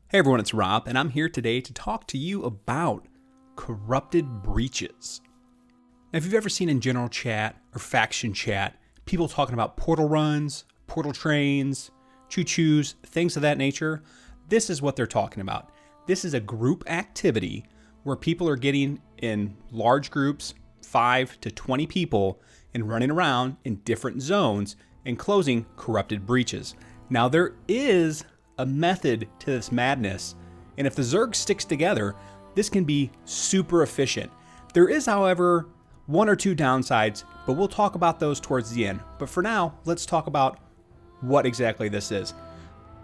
Hey everyone, it's Rob, and I'm here today to talk to you about corrupted breaches. Now, if you've ever seen in general chat or faction chat, people talking about portal runs, portal trains, choo-choos, things of that nature, this is what they're talking about. This is a group activity where people are getting in large groups, 5 to 20 people, and running around in different zones and closing corrupted breaches. Now, there is a method to this madness, and if the Zerg sticks together, this can be super efficient. There is, however, one or two downsides, but we'll talk about those towards the end. But for now, let's talk about what exactly this is.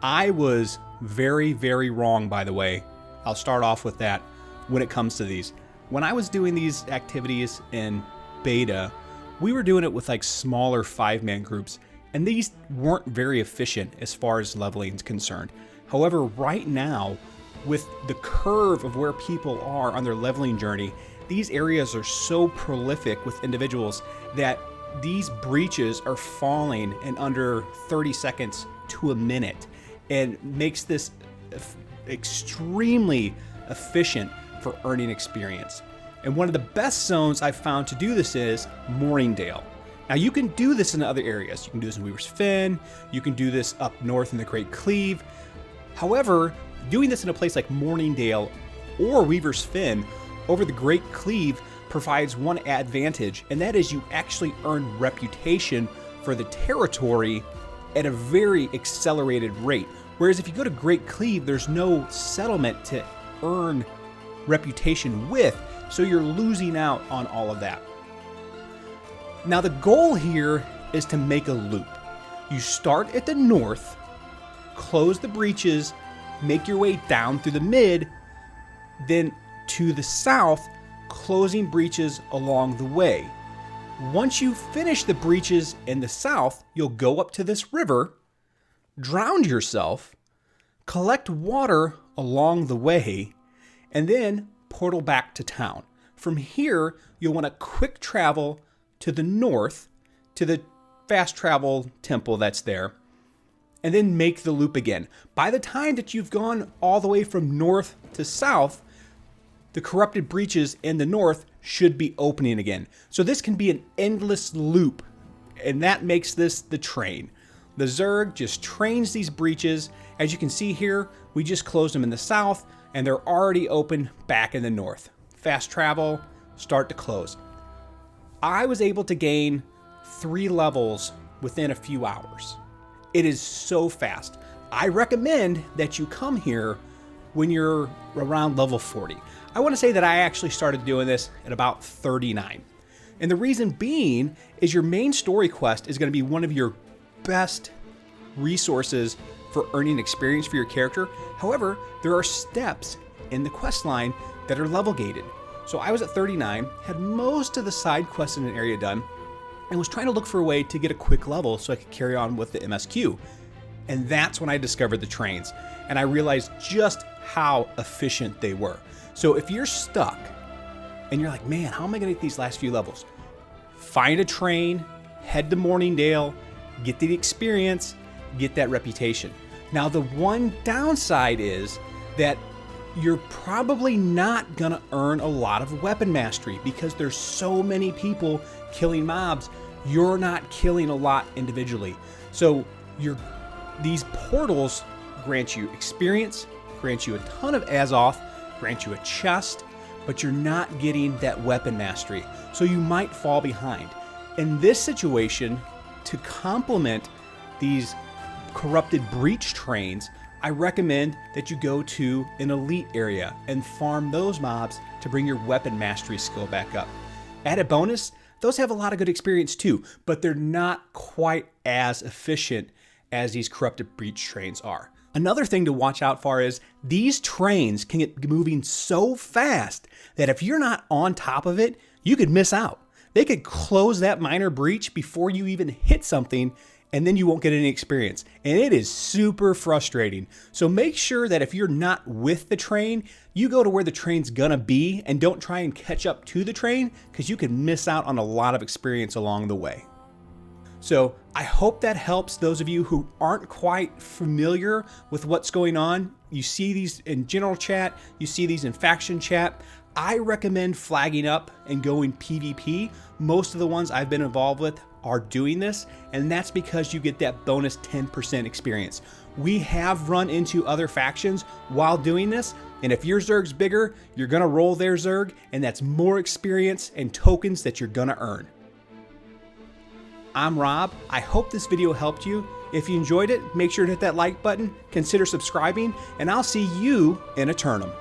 I was very, very wrong, by the way. I'll start off with that when it comes to these. When I was doing these activities in beta, we were doing it with like smaller 5-man groups, and these weren't very efficient as far as leveling is concerned. However, right now, with the curve of where people are on their leveling journey, these areas are so prolific with individuals that these breaches are falling in under 30 seconds to a minute, and makes this extremely efficient for earning experience. And one of the best zones I've found to do this is Mourningdale. Now, you can do this in other areas. You can do this in Weaver's Fen. You can do this up north in the Great Cleave. However, doing this in a place like Mourningdale or Weaver's Fen over the Great Cleave provides one advantage, and that is you actually earn reputation for the territory at a very accelerated rate. Whereas if you go to Great Cleave, there's no settlement to earn reputation with, so you're losing out on all of that. Now, the goal here is to make a loop. You start at the north, close the breaches, make your way down through the mid, then to the south, closing breaches along the way. Once you finish the breaches in the south, you'll go up to this river, drown yourself, collect water along the way, and then portal back to town. From here, you'll want to quick travel to the north, to the fast travel temple that's there, and then make the loop again. By the time that you've gone all the way from north to south, the corrupted breaches in the north should be opening again. So this can be an endless loop, and that makes this the train. The Zerg just trains these breaches. As you can see here, we just closed them in the south, and they're already open back in the north. Fast travel, start to close. I was able to gain 3 levels within a few hours. It is so fast. I recommend that you come here when you're around level 40. I want to say that I actually started doing this at about 39. And the reason being is your main story quest is going to be one of your best resources for earning experience for your character. However, there are steps in the quest line that are level gated. So I was at 39, had most of the side quests in an area done, and was trying to look for a way to get a quick level so I could carry on with the MSQ. And that's when I discovered the trains, and I realized just how efficient they were. So if you're stuck and you're like, man, how am I gonna get these last few levels? Find a train, head to Mourningdale, get the experience, get that reputation. Now, the one downside is that you're probably not gonna earn a lot of weapon mastery because there's so many people killing mobs. You're not killing a lot individually. So these portals grant you experience, grant you a ton of Azoth, grant you a chest, but you're not getting that weapon mastery. So you might fall behind. In this situation, to complement these corrupted breach trains, I recommend that you go to an elite area and farm those mobs to bring your weapon mastery skill back up. Added bonus, those have a lot of good experience too, but they're not quite as efficient as these corrupted breach trains are. Another thing to watch out for is these trains can get moving so fast that if you're not on top of it, you could miss out. They could close that minor breach before you even hit something, and then you won't get any experience. And it is super frustrating. So make sure that if you're not with the train, you go to where the train's gonna be and don't try and catch up to the train, because you could miss out on a lot of experience along the way. So I hope that helps those of you who aren't quite familiar with what's going on. You see these in general chat, you see these in faction chat. I recommend flagging up and going PvP. Most of the ones I've been involved with are doing this, and that's because you get that bonus 10% experience. We have run into other factions while doing this, and if your Zerg's bigger, you're gonna roll their Zerg, and that's more experience and tokens that you're gonna earn. I'm Rob. I hope this video helped you. If you enjoyed it, make sure to hit that like button, consider subscribing, and I'll see you in Eternum.